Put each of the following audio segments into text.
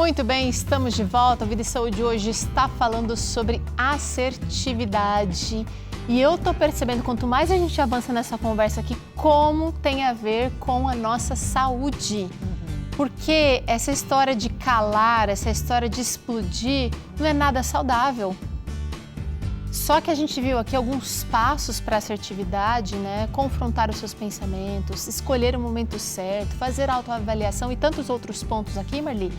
Muito bem, estamos de volta. A Vida e Saúde hoje está falando sobre assertividade. E eu tô percebendo, quanto mais a gente avança nessa conversa aqui, como tem a ver com a nossa saúde. Porque essa história de calar, essa história de explodir, não é nada saudável. Só que a gente viu aqui alguns passos para a assertividade, né? Confrontar os seus pensamentos, escolher o momento certo, fazer autoavaliação e tantos outros pontos aqui, Marli.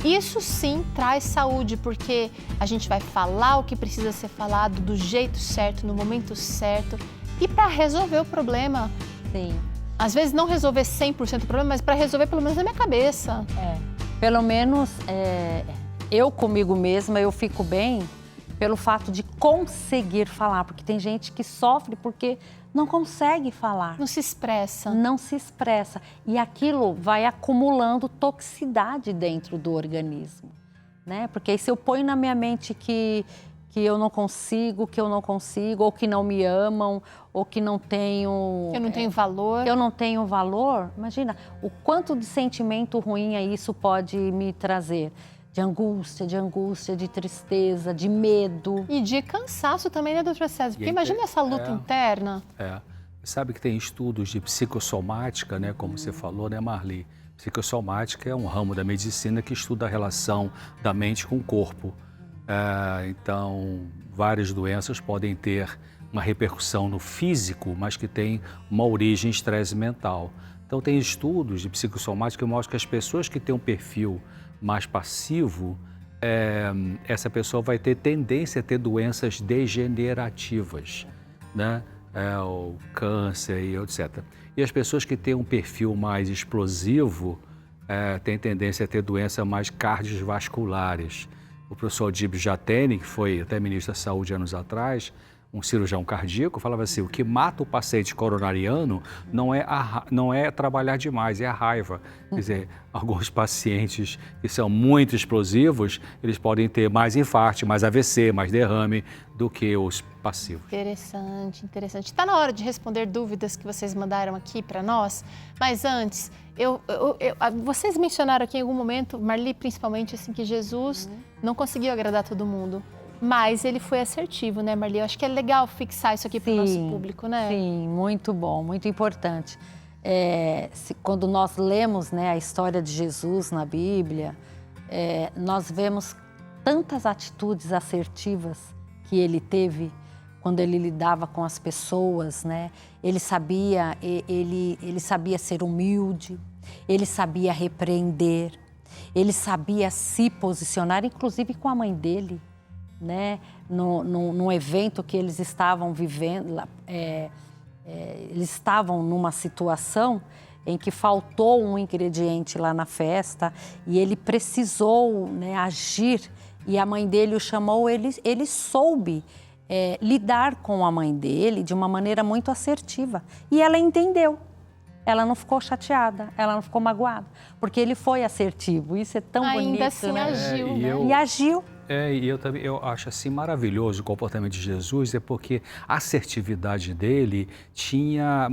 Isso sim traz saúde, porque a gente vai falar o que precisa ser falado do jeito certo, no momento certo e para resolver o problema. Sim. Às vezes não resolver 100% o problema, mas para resolver pelo menos na minha cabeça. Pelo menos eu comigo mesma, eu fico bem pelo fato de conseguir falar, porque tem gente que sofre porque não consegue falar. Não se expressa. Não se expressa. E aquilo vai acumulando toxicidade dentro do organismo, né? Porque aí se eu ponho na minha mente que eu não consigo, ou que não me amam, ou que não tenho... Eu não tenho valor. Eu não tenho valor, imagina o quanto de sentimento ruim isso pode me trazer. De angústia, de tristeza, de medo. E de cansaço também, né, doutora César? Porque imagina essa luta interna. Sabe que tem estudos de psicossomática, né, como você falou, né, Marli? Psicossomática é um ramo da medicina que estuda a relação da mente com o corpo. Então, várias doenças podem ter uma repercussão no físico, mas que tem uma origem em estresse mental. Então, tem estudos de psicossomática que mostram que as pessoas que têm um perfil mais passivo, essa pessoa vai ter tendência a ter doenças degenerativas, né? O câncer e etc. E as pessoas que têm um perfil mais explosivo têm tendência a ter doenças mais cardiovasculares. O professor Adib Jatene, que foi até ministro da Saúde anos atrás, um cirurgião cardíaco, falava assim, o que mata o paciente coronariano não é trabalhar demais, é a raiva. Quer dizer, alguns pacientes que são muito explosivos, eles podem ter mais infarto, mais AVC, mais derrame do que os passivos. Interessante, interessante. Está na hora de responder dúvidas que vocês mandaram aqui para nós, mas antes, vocês mencionaram aqui em algum momento, Marli principalmente, assim, que Jesus não conseguiu agradar todo mundo. Mas ele foi assertivo, né, Marli? Eu acho que é legal fixar isso aqui para o nosso público, né? Sim, muito bom, muito importante. Quando nós lemos, né, a história de Jesus na Bíblia, nós vemos tantas atitudes assertivas que ele teve quando ele lidava com as pessoas, né? Ele sabia ser humilde, ele sabia repreender, ele sabia se posicionar, inclusive com a mãe dele. Né? Num evento que eles estavam vivendo, eles estavam numa situação em que faltou um ingrediente lá na festa e ele precisou, né, agir e a mãe dele o chamou, ele soube lidar com a mãe dele de uma maneira muito assertiva e ela entendeu. Ela não ficou chateada, ela não ficou magoada, porque ele foi assertivo. Isso é tão bonito, ainda assim, né? agiu, né? E agiu. E eu acho assim maravilhoso o comportamento de Jesus, porque a assertividade dele tinha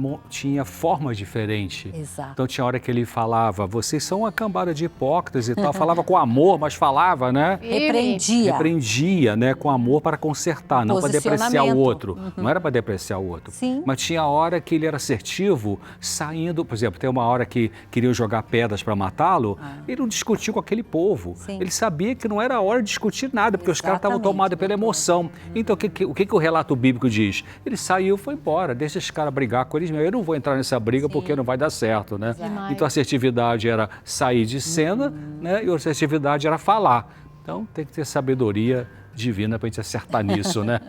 forma diferente. Exato. Então tinha hora que ele falava, vocês são uma cambada de hipócritas e tal, falava com amor, mas falava, né? Repreendia. Repreendia, né, com amor para consertar, não para depreciar o outro. Não era para depreciar o outro. Sim. Mas tinha hora que ele era assertivo, saindo, por exemplo, tem uma hora que queriam jogar pedras para matá-lo, ele não discutiu com aquele povo. Sim. Ele sabia que não era a hora de discutir nada, porque os caras estavam tomados pela emoção. Então, o que o relato bíblico diz? Ele saiu e foi embora, deixa esses caras brigar com eles mesmo. Eu não vou entrar nessa briga porque não vai dar certo, né? Então, a assertividade era sair de cena, né? E a assertividade era falar. Então, tem que ter sabedoria divina para a gente acertar nisso, né?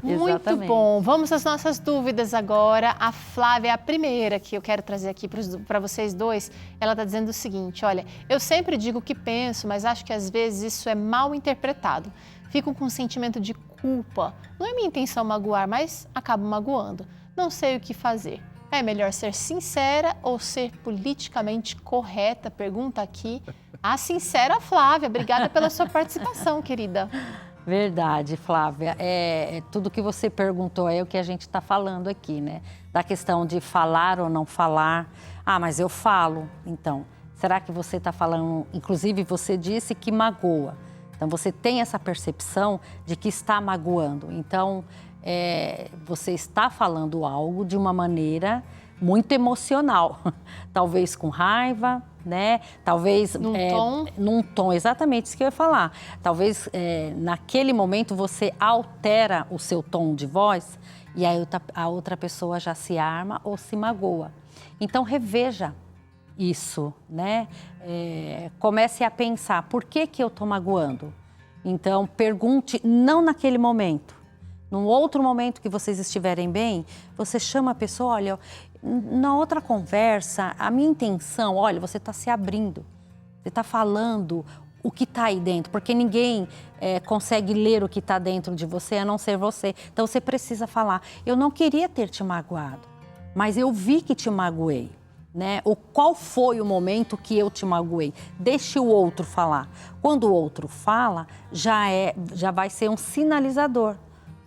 Muito bom. Vamos às nossas dúvidas agora. A Flávia é a primeira que eu quero trazer aqui para vocês dois. Ela está dizendo o seguinte, olha, eu sempre digo o que penso, mas acho que às vezes isso é mal interpretado. Fico com um sentimento de culpa. Não é minha intenção magoar, mas acabo magoando. Não sei o que fazer. É melhor ser sincera ou ser politicamente correta? Pergunta aqui a sincera Flávia. Obrigada pela sua participação, querida. Verdade, Flávia. Tudo que você perguntou é o que a gente está falando aqui, né? Da questão de falar ou não falar. Ah, mas eu falo. Então, Será que você está falando, inclusive você disse que magoa. Então, você tem essa percepção de que está magoando. Então, você está falando algo de uma maneira muito emocional. Talvez com raiva, né? Talvez... Num tom, exatamente isso que eu ia falar. Talvez, naquele momento, você altera o seu tom de voz e aí a outra pessoa já se arma ou se magoa. Então, reveja isso, né? Comece a pensar, por que eu estou magoando? Então, pergunte, não naquele momento. Num outro momento que vocês estiverem bem, você chama a pessoa, olha, na outra conversa, a minha intenção, olha, você está se abrindo, você está falando o que está aí dentro, porque ninguém consegue ler o que está dentro de você, a não ser você. Então, você precisa falar, eu não queria ter te magoado, mas eu vi que te magoei. Né? Qual foi o momento que eu te magoei? Deixe o outro falar. Quando o outro fala, já vai ser um sinalizador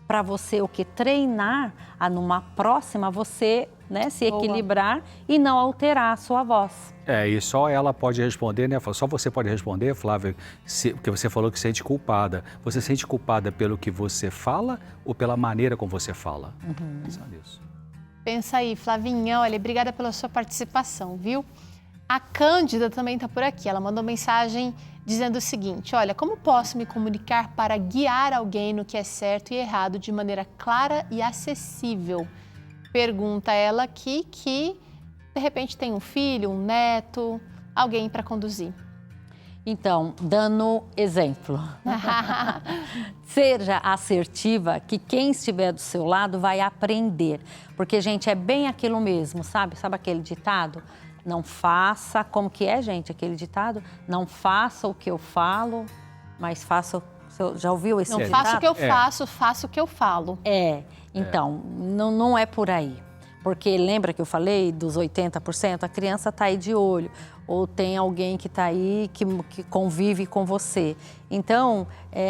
para você treinar a numa próxima você, né, se equilibrar e não alterar a sua voz. E só ela pode responder, né? Só você pode responder, Flávia, porque você falou que se sente culpada. Você se sente culpada pelo que você fala ou pela maneira como você fala? Pensa nisso. Pensa aí, Flavinha, olha, obrigada pela sua participação, viu? A Cândida também está por aqui, ela mandou mensagem dizendo o seguinte, olha, como posso me comunicar para guiar alguém no que é certo e errado de maneira clara e acessível? Pergunta ela aqui que, de repente, tem um filho, um neto, alguém para conduzir. Então, dando exemplo, seja assertiva, que quem estiver do seu lado vai aprender. Porque, gente, é bem aquilo mesmo, sabe? Sabe aquele ditado? Não faça, como que é, gente, aquele ditado? Não faça o que eu falo, mas faça o... Já ouviu esse ditado? Não faça o que eu faço, faça o que eu falo. Então, não é por aí. Porque lembra que eu falei dos 80%? A criança está aí de olho. Ou tem alguém que está aí, que convive com você. Então,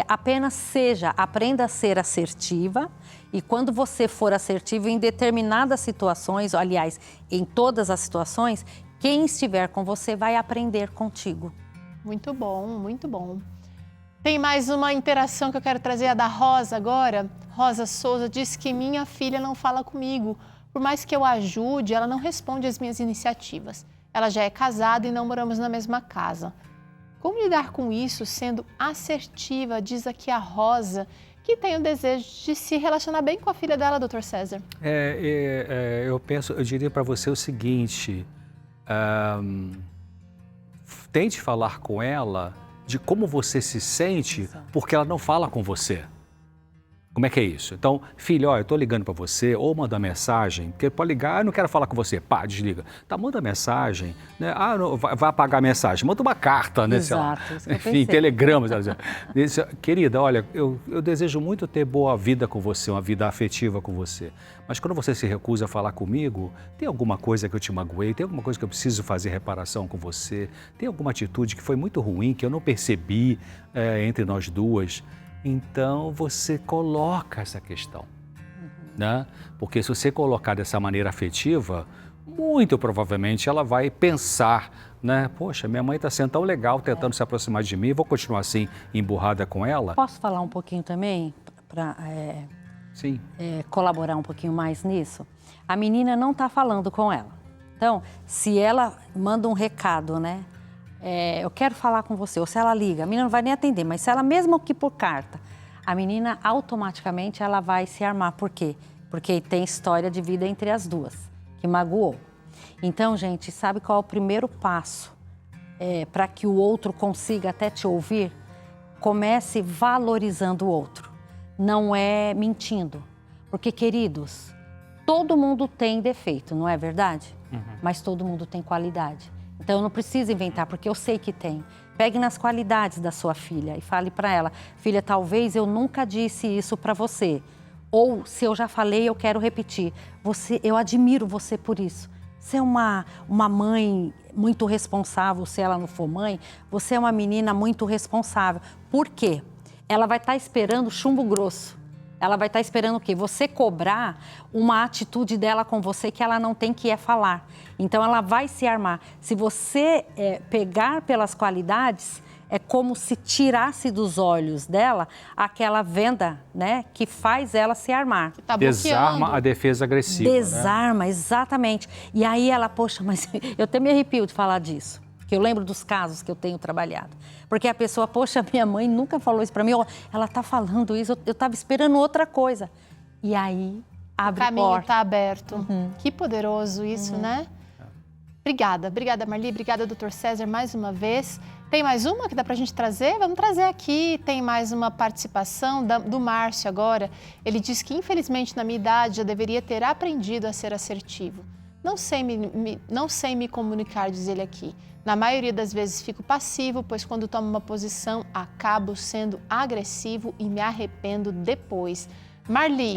apenas aprenda a ser assertiva. E quando você for assertivo em determinadas situações, aliás, em todas as situações, quem estiver com você vai aprender contigo. Muito bom, muito bom. Tem mais uma interação que eu quero trazer, a da Rosa agora. Rosa Souza diz que minha filha não fala comigo. Por mais que eu ajude, ela não responde às minhas iniciativas. Ela já é casada e não moramos na mesma casa. Como lidar com isso sendo assertiva? Diz aqui a Rosa, que tem o desejo de se relacionar bem com a filha dela, Dr. César. Eu diria para você o seguinte, tente falar com ela de como você se sente, porque ela não fala com você. Como é que é isso? Então, filho, eu tô ligando para você, ou manda mensagem, porque pode ligar, eu não quero falar com você, pá, desliga. Tá, manda mensagem, né? Não, vai apagar a mensagem, manda uma carta, né? Exato, sei lá. Enfim, telegrama. Querida, olha, eu desejo muito ter boa vida com você, uma vida afetiva com você. Mas quando você se recusa a falar comigo, tem alguma coisa que eu te magoei, tem alguma coisa que eu preciso fazer reparação com você, tem alguma atitude que foi muito ruim, que eu não percebi entre nós duas. Então, você coloca essa questão, né? Porque se você colocar dessa maneira afetiva, muito provavelmente ela vai pensar, né? Poxa, minha mãe está sendo tão legal, tentando se aproximar de mim, vou continuar assim, emburrada com ela? Posso falar um pouquinho também, para colaborar um pouquinho mais nisso? A menina não está falando com ela. Então, se ela manda um recado, né? Eu quero falar com você, ou se ela liga, a menina não vai nem atender, mas se ela mesmo que por carta, a menina automaticamente ela vai se armar. Por quê? Porque tem história de vida entre as duas, que magoou. Então, gente, sabe qual é o primeiro passo para que o outro consiga até te ouvir? Comece valorizando o outro, não é mentindo. Porque, queridos, todo mundo tem defeito, não é verdade? Mas todo mundo tem qualidade. Então, eu não preciso inventar, porque eu sei que tem. Pegue nas qualidades da sua filha e fale para ela, filha, talvez eu nunca disse isso para você. Ou, se eu já falei, eu quero repetir. Eu admiro você por isso. Você é uma mãe muito responsável, se ela não for mãe, você é uma menina muito responsável. Por quê? Ela vai estar esperando chumbo grosso. Ela vai estar esperando o quê? Você cobrar uma atitude dela com você que ela não tem, que é falar. Então, ela vai se armar. Se você pegar pelas qualidades, é como se tirasse dos olhos dela aquela venda, né, que faz ela se armar. Tá Desarma a defesa agressiva. Desarma, né? Exatamente. E aí ela, poxa, mas eu até me arrepio de falar disso. Que eu lembro dos casos que eu tenho trabalhado. Porque a pessoa, poxa, minha mãe nunca falou isso para mim. Ela tá falando isso, eu estava esperando outra coisa. E aí, abre porta. O caminho está aberto. Que poderoso isso, né? Obrigada Marli, obrigada Dr. César mais uma vez. Tem mais uma que dá pra gente trazer? Vamos trazer aqui, tem mais uma participação do Márcio agora. Ele diz que infelizmente na minha idade eu deveria ter aprendido a ser assertivo. Não sei me comunicar, diz ele aqui. Na maioria das vezes fico passivo, pois quando tomo uma posição, acabo sendo agressivo e me arrependo depois. Marli,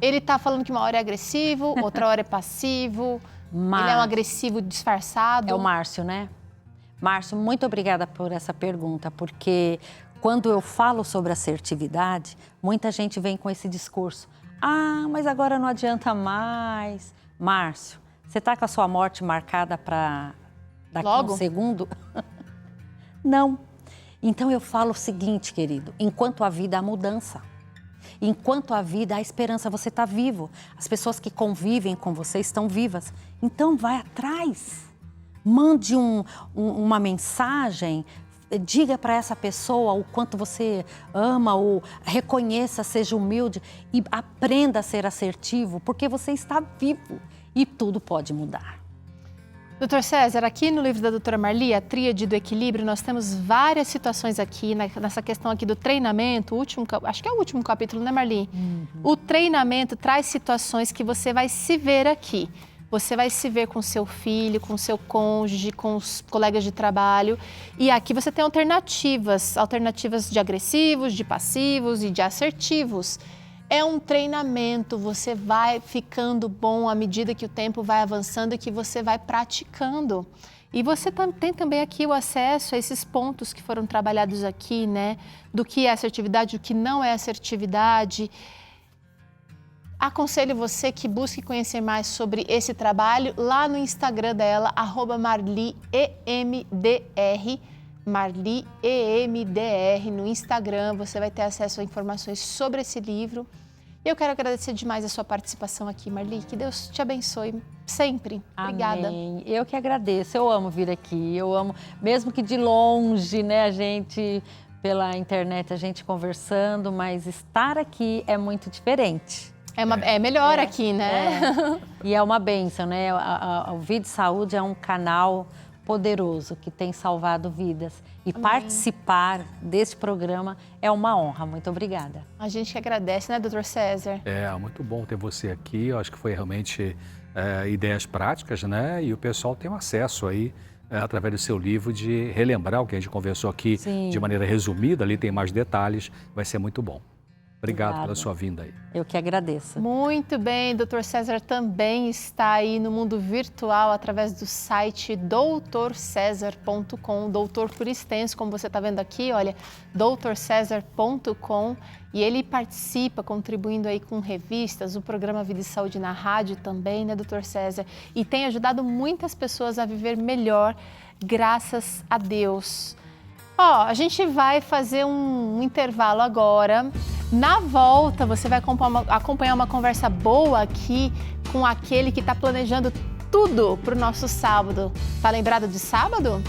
ele tá falando que uma hora é agressivo, outra hora é passivo. Ele é um agressivo disfarçado. É o Márcio, né? Márcio, muito obrigada por essa pergunta, porque quando eu falo sobre assertividade, muita gente vem com esse discurso. Mas agora não adianta mais. Márcio, você tá com a sua morte marcada para daqui a um segundo? Não. Então eu falo o seguinte, querido, enquanto a vida há mudança. Enquanto a vida há esperança, você está vivo. As pessoas que convivem com você estão vivas. Então vai atrás. Mande uma mensagem, diga para essa pessoa o quanto você ama, ou reconheça, seja humilde e aprenda a ser assertivo, porque você está vivo e tudo pode mudar. Dr. César, aqui no livro da doutora Marli, A Tríade do Equilíbrio, nós temos várias situações aqui, nessa questão aqui do treinamento, acho que é o último capítulo, né, Marli? O treinamento traz situações que você vai se ver aqui. Você vai se ver com seu filho, com seu cônjuge, com os colegas de trabalho. E aqui você tem alternativas de agressivos, de passivos e de assertivos. É um treinamento, você vai ficando bom à medida que o tempo vai avançando e que você vai praticando. E você tem também aqui o acesso a esses pontos que foram trabalhados aqui, né? Do que é assertividade, do que não é assertividade. Aconselho você que busque conhecer mais sobre esse trabalho lá no Instagram dela, @MarliEMDR. Marli EMDR no Instagram, você vai ter acesso a informações sobre esse livro. E eu quero agradecer demais a sua participação aqui, Marli. Que Deus te abençoe sempre. Obrigada. Amém. Eu que agradeço, eu amo vir aqui, eu amo, mesmo que de longe, né, a gente, pela internet, a gente conversando, mas estar aqui é muito diferente. É melhor aqui, né? E é uma bênção, né? O Vida e Saúde é um canal poderoso que tem salvado vidas. E participar desse programa é uma honra. Muito obrigada. A gente que agradece, né, Dr. César? É muito bom ter você aqui. Eu acho que foi realmente ideias práticas, né? E o pessoal tem um acesso aí, através do seu livro, de relembrar o que a gente conversou aqui. Sim. De maneira resumida. Ali tem mais detalhes. Vai ser muito bom. Obrigado pela sua vinda aí. Eu que agradeço. Muito bem, Dr. César também está aí no mundo virtual através do site doutorcesar.com, doutor por extenso, como você está vendo aqui, olha, doutorcesar.com, e ele participa contribuindo aí com revistas, o programa Vida e Saúde na rádio também, né, Dr. César? E tem ajudado muitas pessoas a viver melhor, graças a Deus. A gente vai fazer um intervalo agora. Na volta, você vai acompanhar uma conversa boa aqui com aquele que está planejando tudo para o nosso sábado. Tá lembrado de sábado?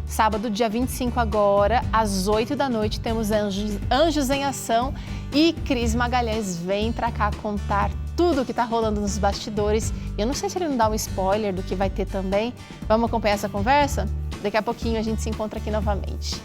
Sábado, dia 25 agora, às 8 da noite, temos Anjos em Ação e Cris Magalhães vem para cá contar tudo o que está rolando nos bastidores. Eu não sei se ele não dá um spoiler do que vai ter também. Vamos acompanhar essa conversa? Daqui a pouquinho a gente se encontra aqui novamente.